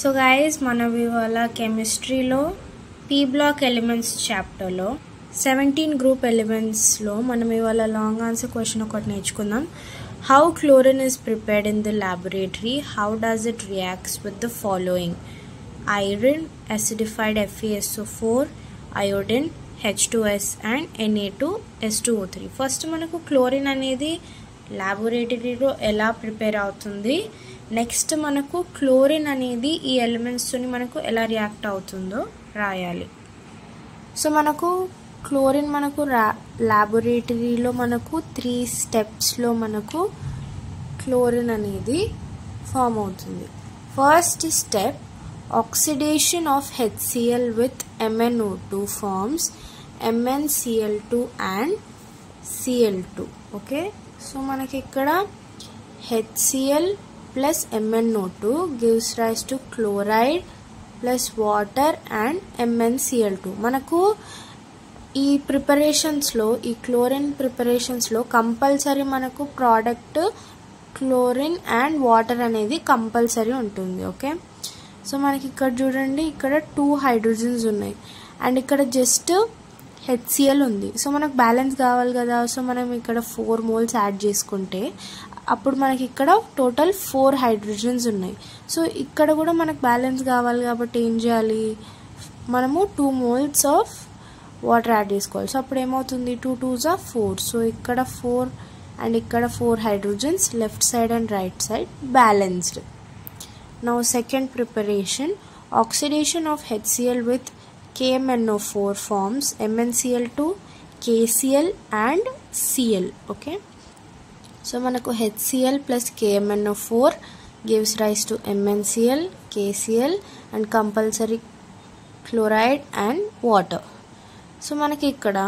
So guys మనం ఇవాళ కెమిస్ట్రీలో పీ బ్లాక్ ఎలిమెంట్స్ చాప్టర్లో 17 గ్రూప్ ఎలిమెంట్స్లో మనం ఇవాళ లాంగ్ ఆన్సర్ క్వశ్చన్ ఒకటి నేర్చుకుందాం. How chlorine is prepared in the laboratory? How does it reacts with the following? Iron, acidified FeSO4, iodine, H2S and Na2S2O3. First మనకు chlorine అనేది లాబొరేటరీలో ఎలా ప్రిపేర్ అవుతుంది, next మనకు క్లోరిన్ అనేది ఈ ఎలిమెంట్స్తో మనకు ఎలా రియాక్ట్ అవుతుందో రాయాలి. సో మనకు క్లోరిన్ మనకు లాబొరేటరీలో మనకు 3 స్టెప్స్లో మనకు క్లోరిన్ అనేది ఫామ్ అవుతుంది. First step oxidation of HCl with MnO2 forms MnCl2 and Cl2. okay, so మనకి ఇక్కడ HCl plus MnO2 gives rise to chloride plus water and MnCl2. మనకు ఈ ప్రిపరేషన్స్లో ఈ క్లోరిన్ ప్రిపరేషన్స్లో కంపల్సరీ మనకు ప్రోడక్ట్ క్లోరిన్ అండ్ వాటర్ అనేది compulsory ఉంటుంది. Okay, so మనకి ఇక్కడ చూడండి, ఇక్కడ 2 హైడ్రోజన్స్ ఉన్నాయి అండ్ ఇక్కడ జస్ట్ HCl ఉంది. సో మనకు బ్యాలెన్స్ కావాలి కదా, సో మనం ఇక్కడ 4 మోల్స్ యాడ్ చేసుకుంటే అప్పుడు మనకి ఇక్కడ టోటల్ 4 హైడ్రోజన్స్ ఉన్నాయి. సో ఇక్కడ కూడా మనకు బ్యాలెన్స్ కావాలి కాబట్టి ఏం చేయాలి, మనము 2 మోల్స్ ఆఫ్ వాటర్ యాడ్ చేసుకోవాలి. సో అప్పుడు ఏమవుతుంది, 2 2s are 4. సో ఇక్కడ 4 అండ్ ఇక్కడ 4 hydrogens, left side and right side balanced. Now second preparation, oxidation of HCl with KMnO4 forms MnCl2, KCl and Cl. okay, so manaku HCl plus KMnO4 gives rise to MnCl, KCl and compulsory chloride and water. So manaki ikkada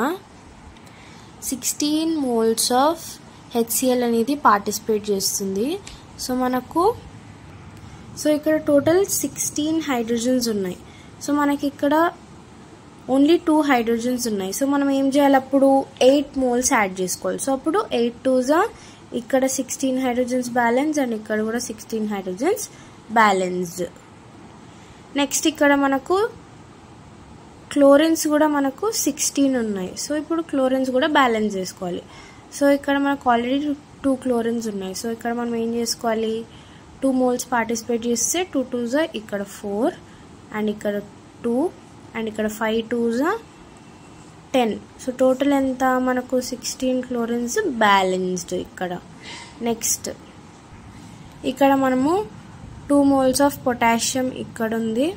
16 moles of HCl అనేది participate చేస్తుంది. So మనకు ఇక్కడ total 16 hydrogens ఉన్నాయి. So మనకి ఇక్కడ only 2 hydrogens ఉన్నాయి. So మనం ఏం చేయాలి, అప్పుడు 8 మోల్స్ యాడ్ చేసుకోవాలి. సో అప్పుడు 8 2s ఇక్కడ 16 హైడ్రోజన్స్ బ్యాలెన్స్ అండ్ ఇక్కడ కూడా 16 హైడ్రోజన్స్ బ్యాలెన్స్డ్. నెక్స్ట్ ఇక్కడ మనకు క్లోరిన్స్ కూడా మనకు 16 ఉన్నాయి. సో ఇప్పుడు క్లోరిన్స్ కూడా బ్యాలెన్స్ చేసుకోవాలి. సో ఇక్కడ మనకు ఆల్రెడీ 2 క్లోరిన్స్ ఉన్నాయి. సో ఇక్కడ మనం ఏం చేసుకోవాలి, 2 మోల్స్ పార్టిసిపేట్ చేస్తే 2 2s ఇక్కడ 4 అండ్ ఇక్కడ 2 అండ్ ఇక్కడ 5 2s 10. సో టోటల్ ఎంత మనకు 16 క్లోరిన్స్ బ్యాలెన్స్డ్ ఇక్కడ. నెక్స్ట్ ఇక్కడ మనము 2 మోల్స్ ఆఫ్ పొటాషియం ఇక్కడ ఉంది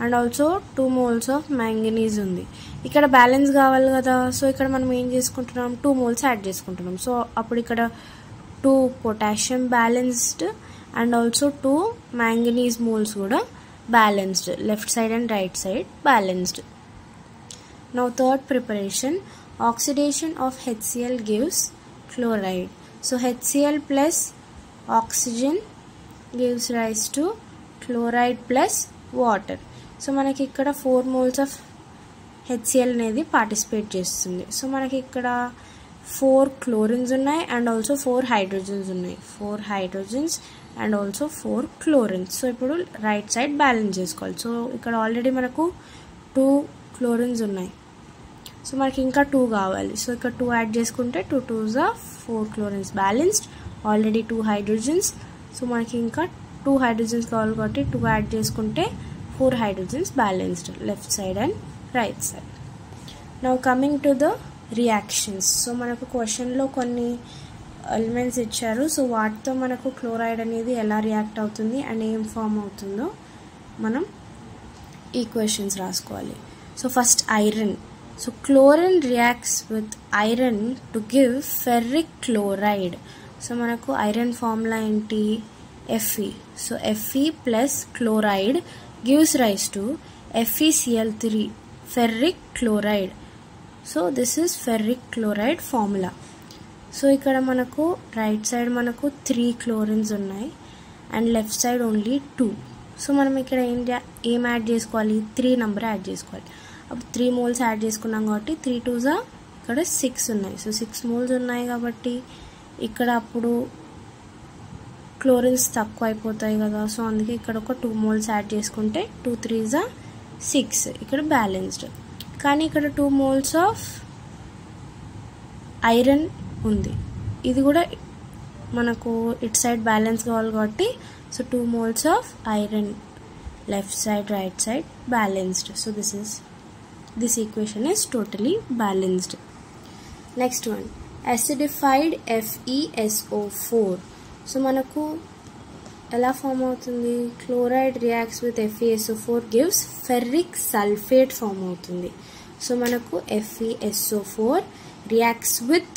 and also 2 moles of manganese ఉంది. ఇక్కడ బ్యాలెన్స్ కావాలి కదా, సో ఇక్కడ మనం ఏం చేసుకుంటున్నాం, 2 మోల్స్ యాడ్ చేసుకుంటున్నాం. సో అప్పుడు ఇక్కడ 2 potassium balanced and also 2 manganese moles kuda balanced, left side and right side balanced. Now third preparation, oxidation of HCl gives chloride. So HCl plus oxygen gives rise to chloride plus water. So manaki ikkada 4 moles of HCl అనేది participate చేస్తుంది. So మనకి ఇక్కడ 4 chlorines ఉన్నాయి and also 4 hydrogens ఉన్నాయి. 4 hydrogens and also 4 chlorines. So ఇప్పుడు right side balance చేసుకోవాలి. So ఇక్కడ already మనకు 2 క్లోరిన్స్ ఉన్నాయి. సో మనకి ఇంకా 2 కావాలి. సో ఇక్కడ 2 యాడ్ చేసుకుంటే 2 2s 4 chlorines balanced, already 2 hydrogens. So మనకి ఇంకా 2 హైడ్రోజన్స్ కావాలి కాబట్టి 2 యాడ్ చేసుకుంటే 4 hydrogens balanced, left side and right side. Now coming to the reactions. So మనకు క్వశ్చన్లో కొన్ని ఎలిమెంట్స్ ఇచ్చారు. సో వాటితో మనకు క్లోరైడ్ అనేది ఎలా రియాక్ట్ అవుతుంది అండ్ ఏం ఫామ్ అవుతుందో మనం ఈక్వేషన్స్ రాసుకోవాలి. So first iron. So chlorine reacts with iron to give ferric chloride. So మనకు ఐరన్ ఫార్ములా ఏంటి, Fe. So Fe plus chloride gives rise to FeCl3 ferric chloride. So this is ferric chloride formula. So ఇక్కడ మనకు right side మనకు 3 chlorines ఉన్నాయి and left side only 2. So మనం ఇక్కడ ఏం add చేసుకోవాలి, 3 నెంబర్ యాడ్ చేసుకోవాలి. అప్పుడు 3 మోల్స్ యాడ్ చేసుకున్నాం కాబట్టి 3 2s ఇక్కడ 6 ఉన్నాయి. సో 6 మోల్స్ ఉన్నాయి కాబట్టి ఇక్కడ అప్పుడు క్లోరిన్స్ తక్కువ అయిపోతాయి కదా, సో అందుకే ఇక్కడ ఒక 2 moles యాడ్ చేసుకుంటే 2 3s 6 ఇక్కడ బ్యాలెన్స్డ్. కానీ ఇక్కడ 2 moles ఆఫ్ ఐరన్ ఉంది, ఇది కూడా మనకు ఇట్ సైడ్ బ్యాలెన్స్ కావాలి కాబట్టి so 2 moles of iron left side right side balanced. So this equation is totally balanced. Next one, acidified FeSO4. So manaku ela form avutundi, chloride reacts with FeSO4 gives ferric sulfate form avutundi. So manaku FeSO4 reacts with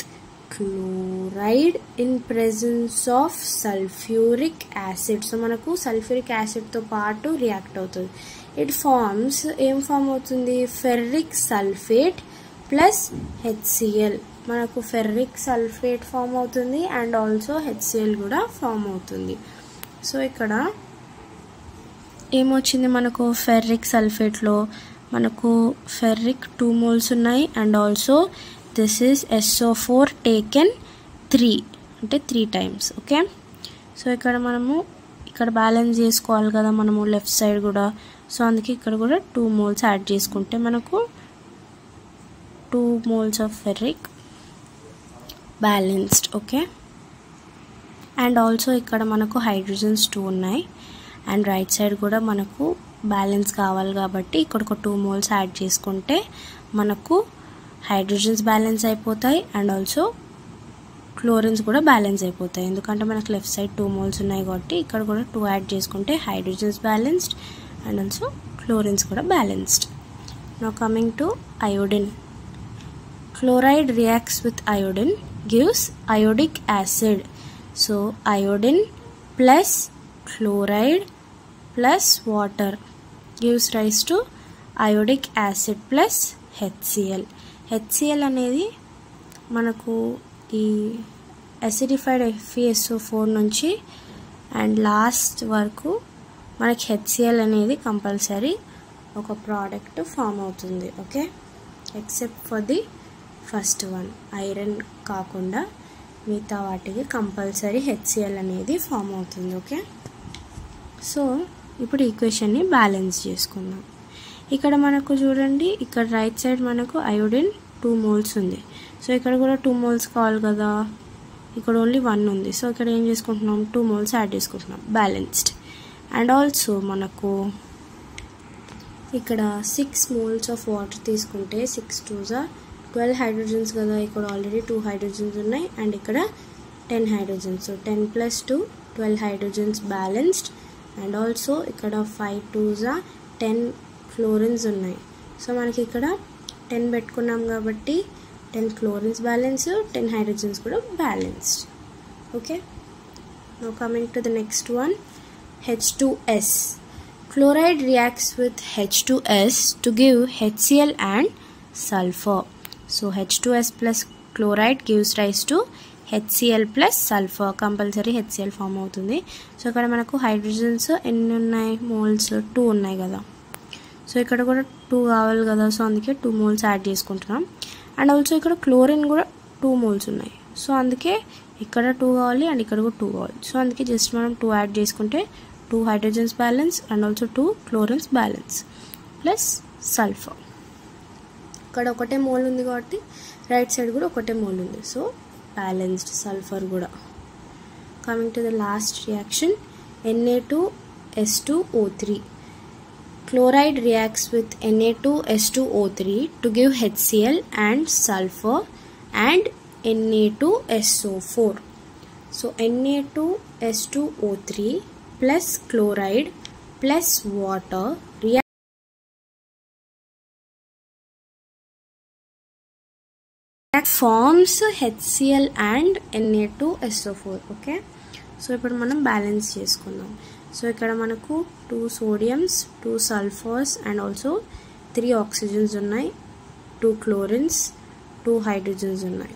chloride in presence of sulfuric acid. So manaku sulfuric acid to paatu react avutundi. It forms form avutundi, ferric sulfate plus HCl. మనకు ferric sulphate form అవుతుంది and also HCl కూడా form అవుతుంది. So ఇక్కడ ఏమొచ్చింది మనకు ferric సల్ఫేట్లో మనకు ferric 2 moles ఉన్నాయి and also this is SO4 taken 3 అంటే 3 times. ఓకే, సో ఇక్కడ మనము ఇక్కడ బ్యాలెన్స్ చేసుకోవాలి కదా మనము లెఫ్ట్ సైడ్ కూడా, సో అందుకే ఇక్కడ కూడా 2 moles యాడ్ చేసుకుంటే మనకు 2 moles of ferric balanced. Okay, and also ఇక్కడ మనకు హైడ్రోజన్స్ 2 ఉన్నాయి అండ్ రైట్ సైడ్ కూడా మనకు బ్యాలెన్స్ కావాలి కాబట్టి ఇక్కడ ఒక 2 moles యాడ్ చేసుకుంటే మనకు హైడ్రోజన్స్ బ్యాలెన్స్ అయిపోతాయి అండ్ ఆల్సో క్లోరిన్స్ కూడా బ్యాలెన్స్ అయిపోతాయి. ఎందుకంటే మనకు లెఫ్ట్ సైడ్ 2 moles ఉన్నాయి కాబట్టి ఇక్కడ కూడా 2 యాడ్ చేసుకుంటే hydrogens balanced and also chlorines కూడా balanced. Now coming to iodine. Chloride reacts with iodine gives iodic acid. So iodine plus chloride plus water gives rise to iodic acid plus HCl. HCl అనేది మనకు ఈ acidified FeSO4 నుంచి and last వరకు మనకి HCl అనేది compulsory ఒక product form అవుతుంది. Okay, except for the first one, iron కాకుండా మిగతా వాటికి కంపల్సరీ HCl అనేది ఫామ్ అవుతుంది. ఓకే, సో ఇప్పుడు ఈక్వేషన్ని బ్యాలెన్స్ చేసుకుందాం. ఇక్కడ మనకు చూడండి, ఇక్కడ రైట్ సైడ్ మనకు అయోడిన్ 2 moles ఉంది, సో ఇక్కడ కూడా 2 moles కావాలి కదా, ఇక్కడ ఓన్లీ 1 ఉంది, సో ఇక్కడ ఏం చేసుకుంటున్నాం 2 moles యాడ్ చేసుకుంటున్నాం బ్యాలెన్స్డ్. అండ్ ఆల్సో మనకు ఇక్కడ 6 moles ఆఫ్ వాటర్ తీసుకుంటే 6 2s 12 hydrogens కదా, ఇక్కడ ఆల్రెడీ 2 hydrogens ఉన్నాయి అండ్ ఇక్కడ 10 hydrogens. So 10 plus 2 12 hydrogens balanced and also ఇక్కడ 5 2s 10 chlorines ఉన్నాయి. సో మనకి ఇక్కడ 10 పెట్టుకున్నాం కాబట్టి 10 chlorines బ్యాలెన్స్, 10 hydrogens కూడా balanced. Okay, now coming to the next one, H2S. Chloride reacts with H2S to give HCl and sulfur. So H2S plus chloride gives rise to HCl plus sulfur. Compulsory HCl form అవుతుంది. So ఇక్కడ మనకు hydrogens ఎన్ని ఉన్నాయి, moles 2 ఉన్నాయి కదా, so ఇక్కడ కూడా 2 కావాలి కదా, సో అందుకే 2 moles యాడ్ చేసుకుంటున్నాం. అండ్ ఆల్సో ఇక్కడ క్లోరిన్ కూడా 2 moles ఉన్నాయి, సో అందుకే ఇక్కడ 2 కావాలి అండ్ ఇక్కడ కూడా 2 కావాలి, సో అందుకే జస్ట్ మనం 2 యాడ్ చేసుకుంటే 2 hydrogens balance and also 2 chlorines balance plus sulphur. ఇక్కడ ఒకటే మోల్ ఉంది కాబట్టి రైట్ సైడ్ కూడా ఒకటే మోల్ ఉంది, సో బ్యాలెన్స్డ్ సల్ఫర్ కూడా. Coming to the last reaction, Na2S2O3. Chloride reacts with Na2S2O3 to give HCl and sulfur and Na2SO4. So Na2S2O3 plus chloride plus water forms HCl and Na2SO4. Okay, so ఇప్పుడు మనం balance చేసుకుందాం. So ఇక్కడ మనకు 2 sodiums 2 sulfurs and also 3 oxygens ఉన్నాయి, 2 chlorines 2 hydrogens ఉన్నాయి.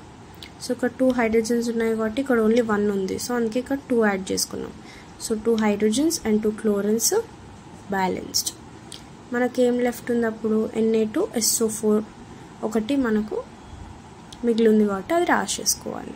So ఇక్కడ 2 hydrogens ఉన్నాయి కాబట్టి ఇక్కడ ఓన్లీ 1 ఉంది, సో అందుకే ఇక్కడ 2 యాడ్ చేసుకున్నాం. So 2 hydrogens and 2 chlorines balanced. మనకేం లెఫ్ట్ ఉంది అప్పుడు Na2SO4 ఒకటి మనకు మిగిలి ఉంది కాబట్టి అది రాసేసుకోవాలి.